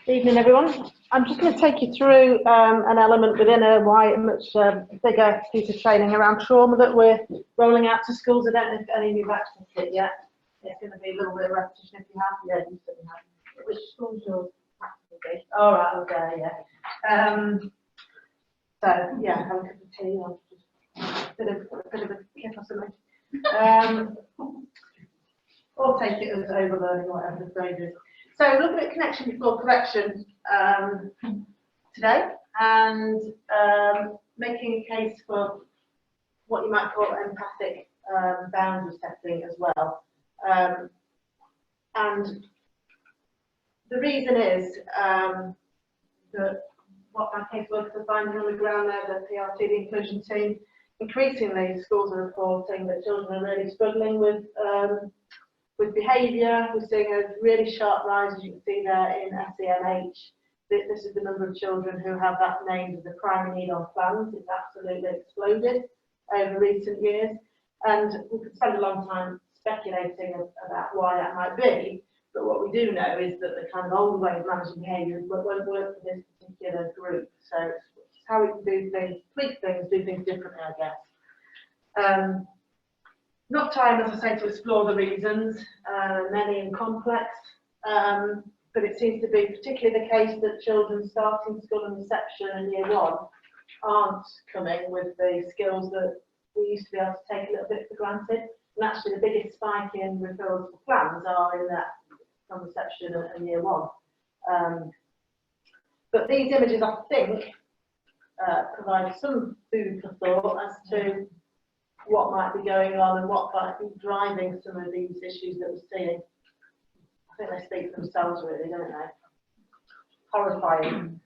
Evening, everyone. I'm just going to take you through an element within a much bigger piece of training around trauma that we're rolling out to schools. I don't know if any of you've accessed it yet. It's going to be a little bit of repetition if you have. Yeah, you certainly have. Which school's yours? All right, okay, yeah. So, yeah, have a cup of tea or just a bit of a kick or something. Or take it as overlearning, whatever the phrase is. So looking at connection before correction today, and making a case for what you might call empathic boundary setting as well. And the reason is that what my caseworkers are finding on the ground there, the PRT, the inclusion team, increasingly schools are reporting that children are really struggling with behaviour. We're seeing a really sharp rise, as you can see there, in SEMH. This is the number of children who have that named as a primary need on plans. It's absolutely exploded over recent years. And we could spend a long time speculating about why that might be. But what we do know is that the kind of old way of managing behaviour won't work for this particular group. So it's how we can do things, tweak things, do things differently, I guess. Not time, as I say, to explore the reasons, many and complex, but it seems to be particularly the case that children starting school and reception in year one aren't coming with the skills that we used to be able to take a little bit for granted. And actually the biggest spike in referrals for plans are in that from reception and year one. But these images, I think, provide some food for thought as to what might be going on and what might be driving some of these issues that we're seeing. I think they speak for themselves, really, don't they? Horrifying.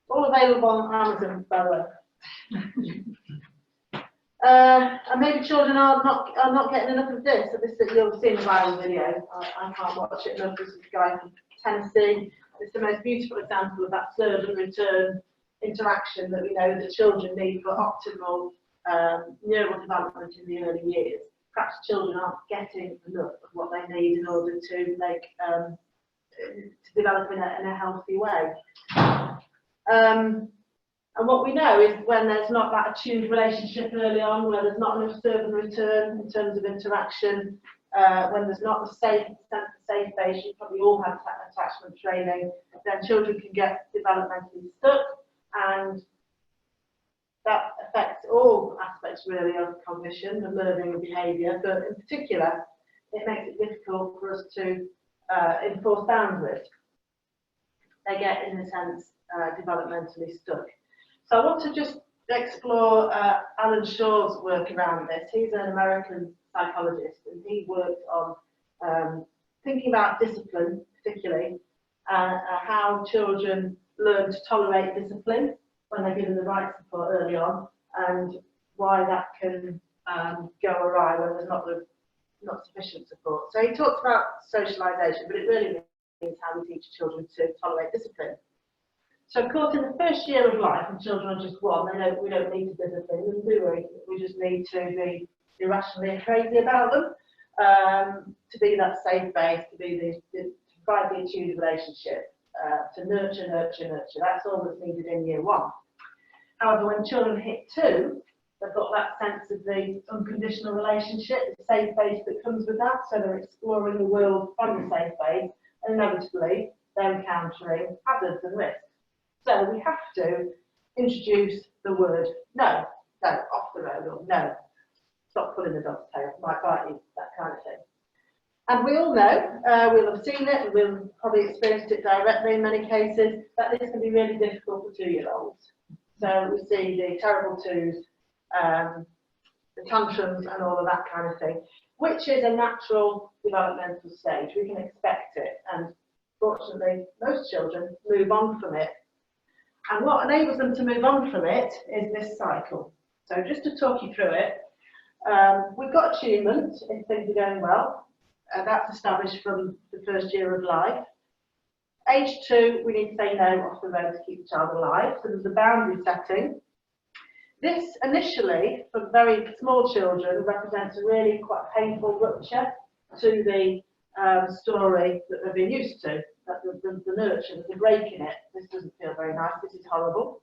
All available on Amazon, by the way. And maybe children are not getting enough of this. So this that you'll see in the viral video. I can't watch it enough. This is a guy from Tennessee. It's the most beautiful example of that serve and return interaction that we know that children need for optimal neural development in the early years. Perhaps children aren't getting enough of what they need in order to make to develop in a healthy way. And what we know is when there's not that attuned relationship early on, where there's not enough serve and return in terms of interaction, when there's not the sense of safe base, you probably all have attachment training, then children can get developmentally stuck, and that affects all aspects really of cognition, of learning and behaviour, but in particular, it makes it difficult for us to enforce boundaries. They get, in a sense, developmentally stuck. So I want to just explore Alan Shaw's work around this. He's an American psychologist, and he worked on thinking about discipline, particularly, how children learn to tolerate discipline when they're given the right support early on, and why that can go awry when there's not sufficient support. So he talks about socialisation, but it really means how we teach children to tolerate discipline. So of course, in the first year of life, when children are just one, we don't need to discipline them, do we? We just need to be irrationally and crazy about them, to be that safe base, to provide the attuned relationship, to nurture. That's all that's needed in year one. However, when children hit 2, they've got that sense of the unconditional relationship, the safe base that comes with that, so they're exploring the world from the safe base, and inevitably they're encountering hazards and risks. So we have to introduce the word no, off the road, or no, stop pulling the dog's tail, might bite you, that kind of thing. And we all know, we'll have seen it, and we'll probably experienced it directly in many cases, that this can be really difficult for 2-year-olds. So we see the terrible twos, the tantrums and all of that kind of thing, which is a natural developmental stage. We can expect it, and fortunately most children move on from it. And what enables them to move on from it is this cycle. So just to talk you through it, we've got attunement if things are going well. That's established from the first year of life. Age 2, we need to say no off the road to keep the child alive. So there's a boundary setting. This initially, for very small children, represents a really quite painful rupture to the story that they've been used to, that the nurture, there's a break in it. This doesn't feel very nice, this is horrible.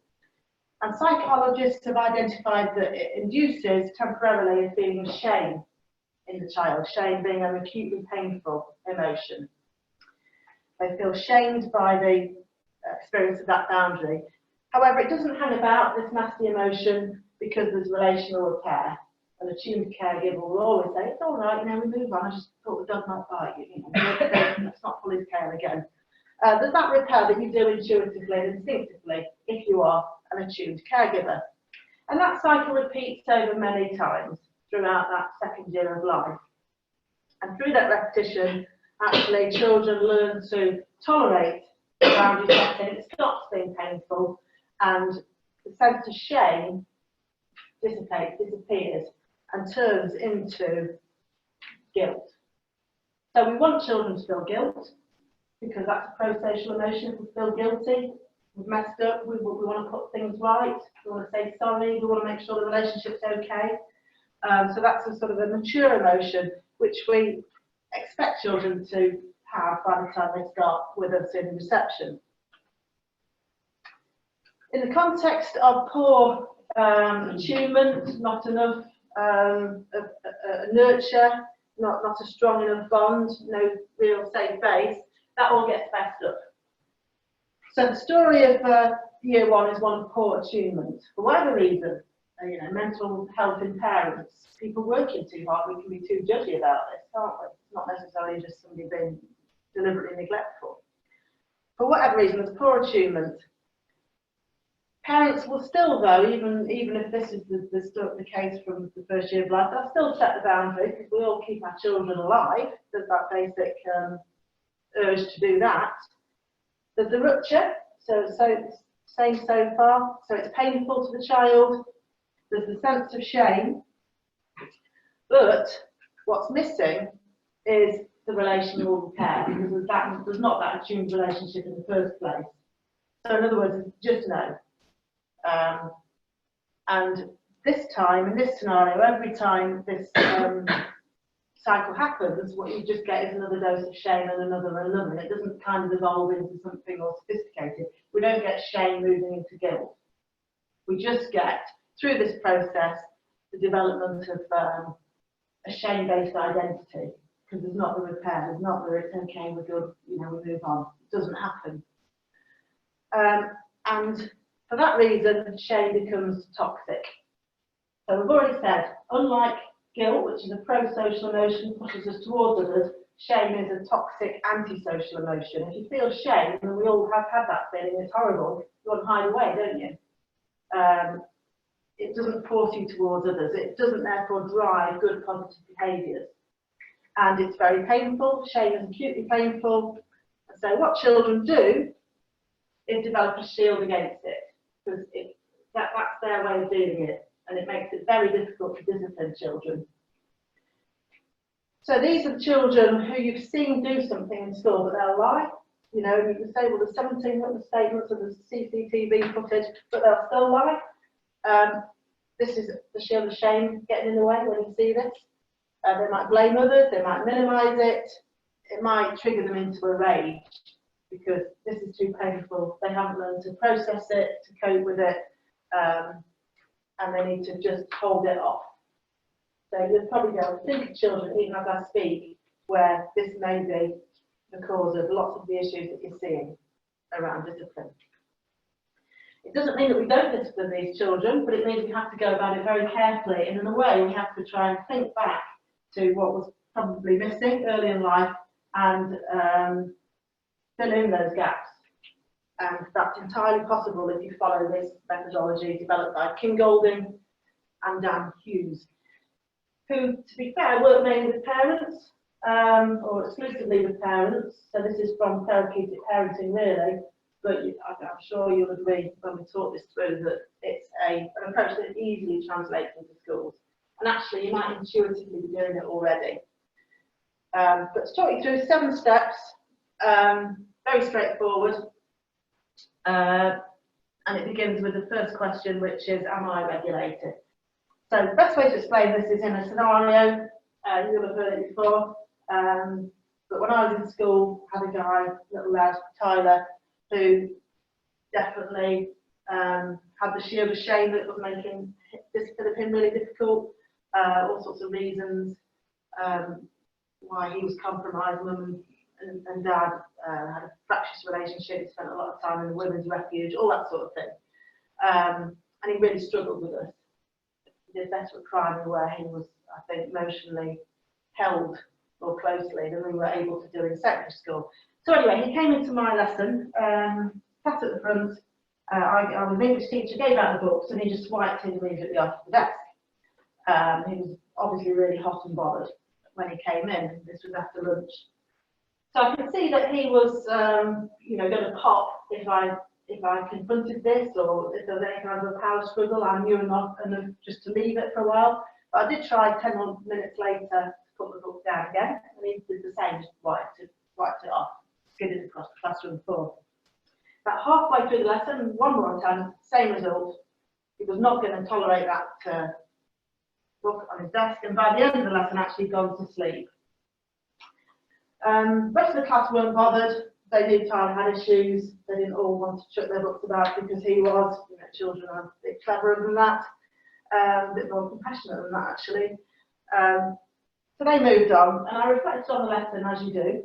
And psychologists have identified that it induces temporarily a feeling of shame in the child, shame being an acutely painful emotion. They feel shamed by the experience of that boundary. However, it doesn't hang about, this nasty emotion, because there's relational repair. An attuned caregiver will always say, it's all right, we move on, I just thought the dog might bite you, let's not pull his tail again. There's that repair that you do intuitively and instinctively if you are an attuned caregiver. And that cycle repeats over many times throughout that second year of life. And through that repetition, actually, children learn to tolerate the boundary setting. It stops being painful, and the sense of shame dissipates, disappears, and turns into guilt. So we want children to feel guilt, because that's a pro-social emotion. If we feel guilty, we've messed up, we want to put things right, we want to say sorry, we want to make sure the relationship's okay. So that's a sort of a mature emotion, which we expect children to have by the time they start with us in reception. In the context of poor attunement, not enough nurture, not a strong enough bond, no real safe base, that all gets messed up. So the story of year one is one of poor attunement. For whatever reason, mental health in parents, people working too hard, we can be too judgy about this, can't we? It's not necessarily just somebody being deliberately neglectful. For whatever reason, there's poor attunement. Parents will still, though, even if this is the case from the first year of life, they'll still set the boundary, because we all keep our children alive. There's that basic urge to do that. There's the rupture, so same so far. So it's painful to the child. There's the sense of shame. But what's missing is the relational repair, because there's not that attuned relationship in the first place. So in other words, just no. And this time, in this scenario, every time this cycle happens, what you just get is another dose of shame and another and another. And it doesn't kind of evolve into something more sophisticated. We don't get shame moving into guilt. We just get, through this process, the development of a shame-based identity, because there's not the repair, there's not the it's okay, we're good, we move on. It doesn't happen. And for that reason, shame becomes toxic. So we've already said, unlike guilt, which is a pro-social emotion, pushes us towards others, shame is a toxic anti-social emotion. If you feel shame, and we all have had that feeling, it's horrible, you want to hide away, don't you? It doesn't force you towards others. It doesn't therefore drive good positive behaviours. And it's very painful. Shame is acutely painful. And so what children do is develop a shield against it, because that's their way of doing it, and it makes it very difficult to discipline children. So these are children who you've seen do something in school, but they'll lie. You can say, well, there's 17 witness statements and there's CCTV footage, but they'll still lie. This is the shield of shame getting in the way when you see this. They might blame others, they might minimise it, it might trigger them into a rage, because this is too painful. They haven't learned to process it, to cope with it, and they need to just hold it off. So you'll probably be able to think of children, even as I speak, where this may be the cause of lots of the issues that you're seeing around discipline. It doesn't mean that we don't discipline these children, but it means we have to go about it very carefully, and in a way we have to try and think back to what was probably missing early in life and fill in those gaps. And that's entirely possible if you follow this methodology developed by Kim Golding and Dan Hughes, who, to be fair, work mainly with parents, or exclusively with parents. So this is from therapeutic parenting, really. But I'm sure you'll agree when we talk this through that it's an approach that easily translates into schools. And actually, you might intuitively be doing it already. But to talk you through 7 steps, very straightforward. And it begins with the first question, which is, am I regulated? So the best way to explain this is in a scenario. You'll have heard it before. But when I was in school, I had a guy, little lad, Tyler, who definitely had the shield of shame that was making discipline of him really difficult. All sorts of reasons why he was compromised. Mum and dad had a fractious relationship, spent a lot of time in the women's refuge, all that sort of thing. And he really struggled with us. He did better at crime where he was, I think, emotionally held more closely than we were able to do in secondary school. So anyway, he came into my lesson, sat at the front. I was an English teacher, gave out the books, and he just swiped his immediately off the desk. He was obviously really hot and bothered when he came in. This was after lunch. So I could see that he was, going to pop if I confronted this, or if there was any kind of a power struggle. I knew enough just to leave it for a while. But I did try 10 minutes later to put the book down again, and he did the same, just wiped it off, skidded across the classroom floor. About halfway through the lesson, one more time, same result. He was not going to tolerate that book on his desk, and by the end of the lesson, actually gone to sleep. Rest of the class weren't bothered. They knew Tyler had issues. They didn't all want to chuck their books about because he was. Children are a bit cleverer than that, a bit more compassionate than that, actually. So they moved on, and I reflected on the lesson, as you do,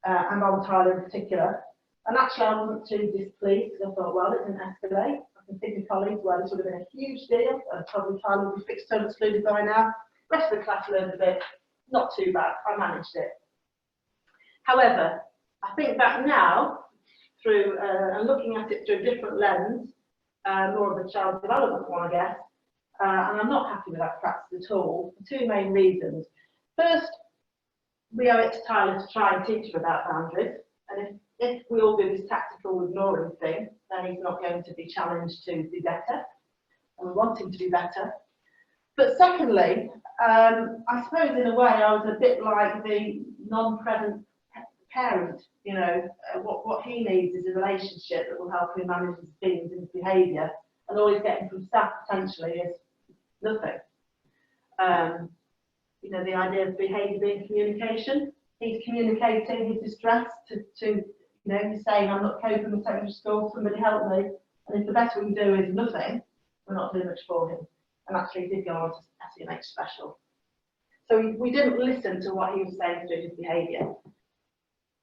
and on Tyler in particular. And actually, I wasn't too displeased because I thought, well, it didn't escalate. I can think of colleagues where this would have been a huge deal, and probably Tyler would be fixed term excluded by now. The rest of the class learned a bit, not too bad. I managed it. However, I think back now, through and looking at it through a different lens, more of a child development one, I guess, and I'm not happy with that practice at all, for two main reasons. First, we owe it to Tyler to try and teach him about boundaries, and if we all do this tactical ignoring thing, then he's not going to be challenged to be better, and we want him to be better. But secondly, I suppose in a way I was a bit like the non-present parent. What he needs is a relationship that will help him manage his feelings and his behaviour, and all he's getting from staff potentially is nothing. The idea of behaviour being communication. He's communicating his distress to he's saying, I'm not coping with secondary school, somebody help me. And if the best we can do is nothing, we're not doing much for him. And actually he did go on to SEMH special. So we didn't listen to what he was saying through his behaviour.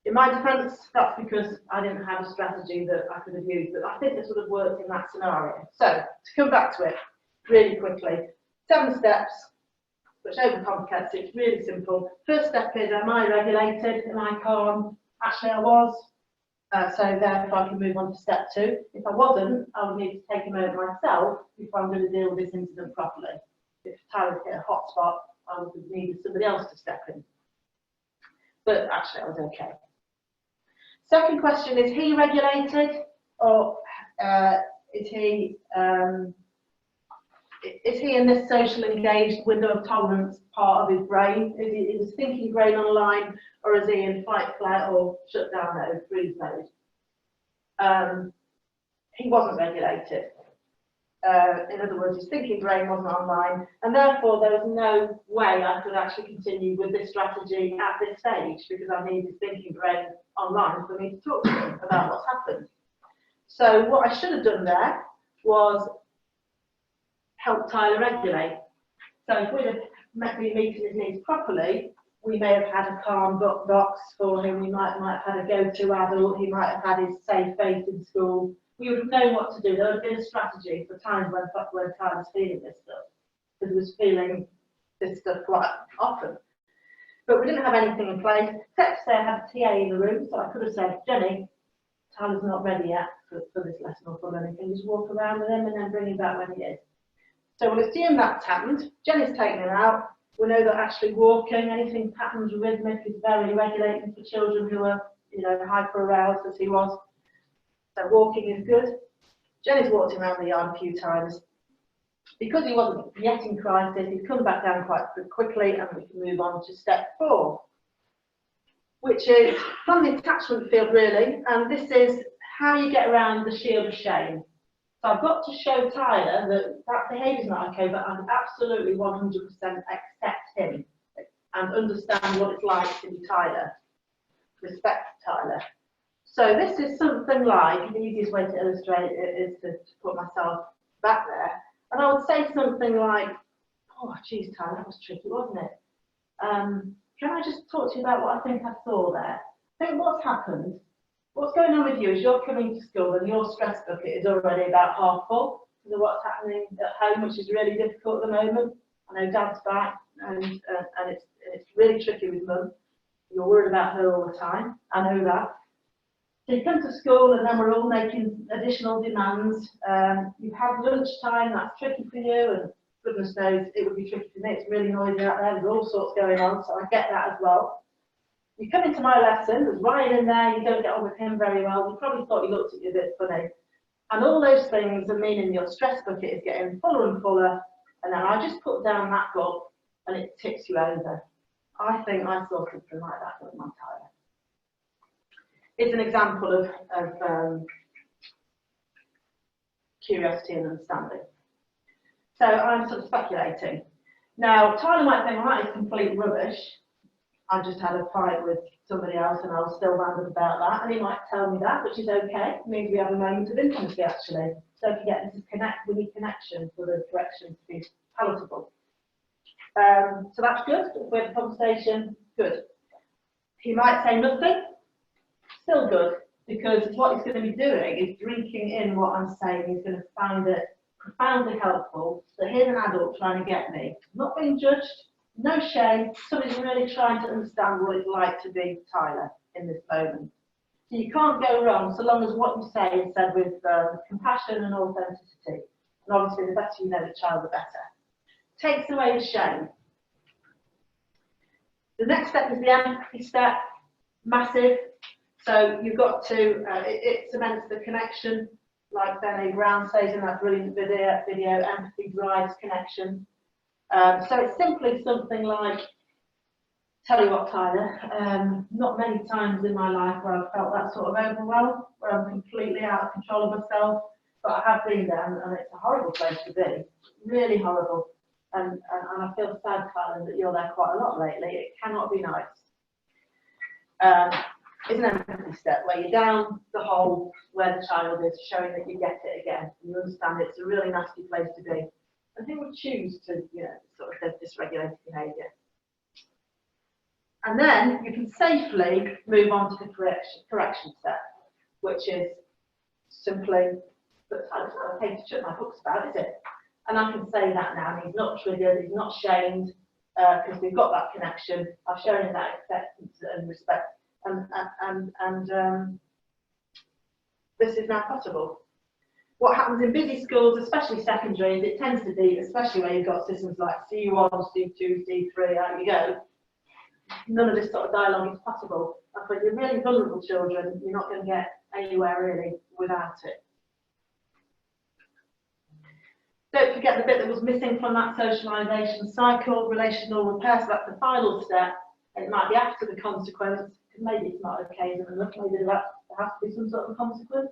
In my defence, that's because I didn't have a strategy that I could have used, but I think this would have worked in that scenario. So, to come back to it really quickly, 7 steps, which overcomplicates it. It's really simple. First step is, am I regulated? Am I calm? Actually, I was. So therefore, I can move on to step 2. If I wasn't, I would need to take a moment myself if I'm going to deal with this incident properly. If Tyler hit a hot spot, I would have needed somebody else to step in. But actually, I was okay. Second question, is he regulated, or is he in this social engaged window of tolerance part of his brain? Is his thinking brain online, or is he in fight, flight, or shut down mode, freeze mode? He wasn't regulated. In other words, his thinking brain wasn't online, and therefore there was no way I could actually continue with this strategy at this stage, because I need his thinking brain online for me to talk to him about what's happened. So what I should have done there was help Tyler regulate. So if we'd have been meeting his needs properly, we may have had a calm box for him, we might have had a go-to adult, he might have had his safe base in school. We would have known what to do. There would have been a strategy for times when Tyler was feeling this stuff, because he was feeling this stuff quite often. But we didn't have anything in place, except to say I had a TA in the room, so I could have said, Jenny, Tyler's not ready yet for this lesson or for anything, just walk around with him and then bring him back when he is. So we'll assume that's happened. Jenny's taken him out. We know that actually walking, anything patterns rhythmic, is very regulating for children who are, hyper-aroused as he was. So walking is good. Jenny's walked him around the yard a few times. Because he wasn't yet in crisis, he's come back down quite quickly, and we can move on to step 4, which is from the attachment field, really, and this is how you get around the shield of shame. So I've got to show Tyler that behaviour is not okay, but I absolutely 100% accept him and understand what it's like to be Tyler. respect Tyler. So this is something like, the easiest way to illustrate it is to put myself back there. And I would say something like, oh, geez, Tyler, that was tricky, wasn't it? Can I just talk to you about what I think I saw there? I think what's happened, what's going on with you is you're coming to school and your stress bucket is already about half full because of what's happening at home, which is really difficult at the moment. I know Dad's back and it's really tricky with Mum. You're worried about her all the time. I know that. So you come to school and then we're all making additional demands. You've had lunchtime, that's tricky for you, and goodness knows it would be tricky for me. It's really noisy out there, there's all sorts going on, so I get that as well. You come into my lesson, there's Ryan in there, you don't get on with him very well, you probably thought he looked at you a bit funny. And all those things are meaning your stress bucket is getting fuller and fuller, and then I just put down that book and it tips you over. I think I saw something like that with my Tyler. It's an example of curiosity and understanding. So I'm sort of speculating. Now, Tyler might think, well, that is complete rubbish. I just had a fight with somebody else and I was still random about that. And he might tell me that, which is okay. It means we have a moment of intimacy, actually. Don't forget to connect. We need connection for the correction to be palatable. So that's good. We have a conversation. Good. He might say nothing. Still good, because what he's going to be doing is drinking in what I'm saying. He's going to find it profoundly helpful. So here's an adult trying to get me. Not being judged, no shame. Somebody's really trying to understand what it's like to be Tyler in this moment. So you can't go wrong so long as what you say is said with compassion and authenticity. And obviously, the better you know the child, the better. Takes away the shame. The next step is the empathy step. Massive. So you've got to, it cements the connection, like Benny Brown says in that brilliant video empathy drives connection. So it's simply something like, tell you what, Tyler, not many times in my life where I've felt that sort of overwhelm, where I'm completely out of control of myself, but I have been there, and it's a horrible place to be, really horrible. And I feel sad, Tyler, that you're there quite a lot lately. It cannot be nice. It's an empathy step where you're down the hole where the child is, showing that you get it again. And you understand it's a really nasty place to be. And who would choose to, sort of dysregulated behaviour? And then you can safely move on to the correction step, which is simply, but Tyler's not okay to shut my books about, is it? And I can say that now, and he's not triggered, he's not shamed, because we've got that connection. I've shown him that acceptance and respect. And this is now possible. What happens in busy schools, especially secondaries, it tends to be, especially where you've got systems like C1, C2, C3, out you go, none of this sort of dialogue is possible. And for your really vulnerable children, you're not going to get anywhere really without it. Don't forget the bit that was missing from that socialisation cycle, relational repair, so that's the final step. It might be after the consequence. Maybe it's not okay enough, maybe there has to be some sort of consequence,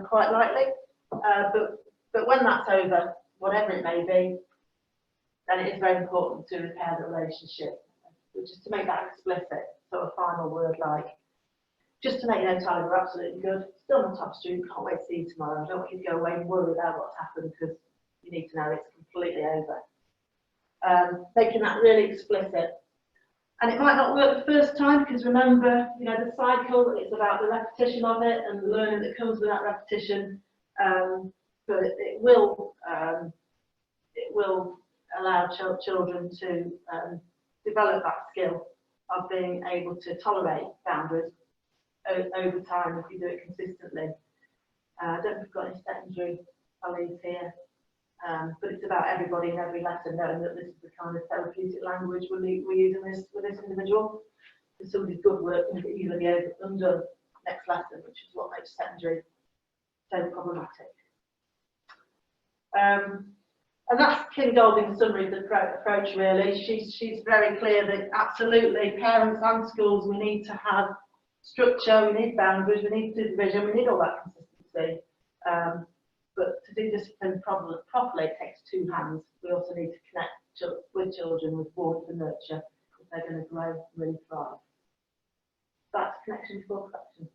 quite likely. But when that's over, whatever it may be, then it is very important to repair the relationship, which is to make that explicit, sort of final word like, just to make you know, Tyler, you're absolutely good, still my top student, can't wait to see you tomorrow. I don't want you to go away and worry about what's happened because you need to know it's completely over. Making that really explicit. And it might not work the first time because remember, the cycle, it's about the repetition of it and the learning that comes with that repetition. But it will allow children to develop that skill of being able to tolerate boundaries over time if you do it consistently. I don't know if we've got any secondary colleagues here. But it's about everybody in every lesson knowing that this is the kind of therapeutic language we're using with this individual. Because somebody's good work can easily be undone next lesson, which is what makes secondary so problematic. And that's Kim Golding's summary of the approach, really. She's very clear that absolutely parents and schools, we need to have structure, we need boundaries, we need supervision, we need all that consistency. But to do discipline properly, it takes two hands. We also need to connect with children with warmth and nurture if they're going to grow and really thrive. back to connection before collection.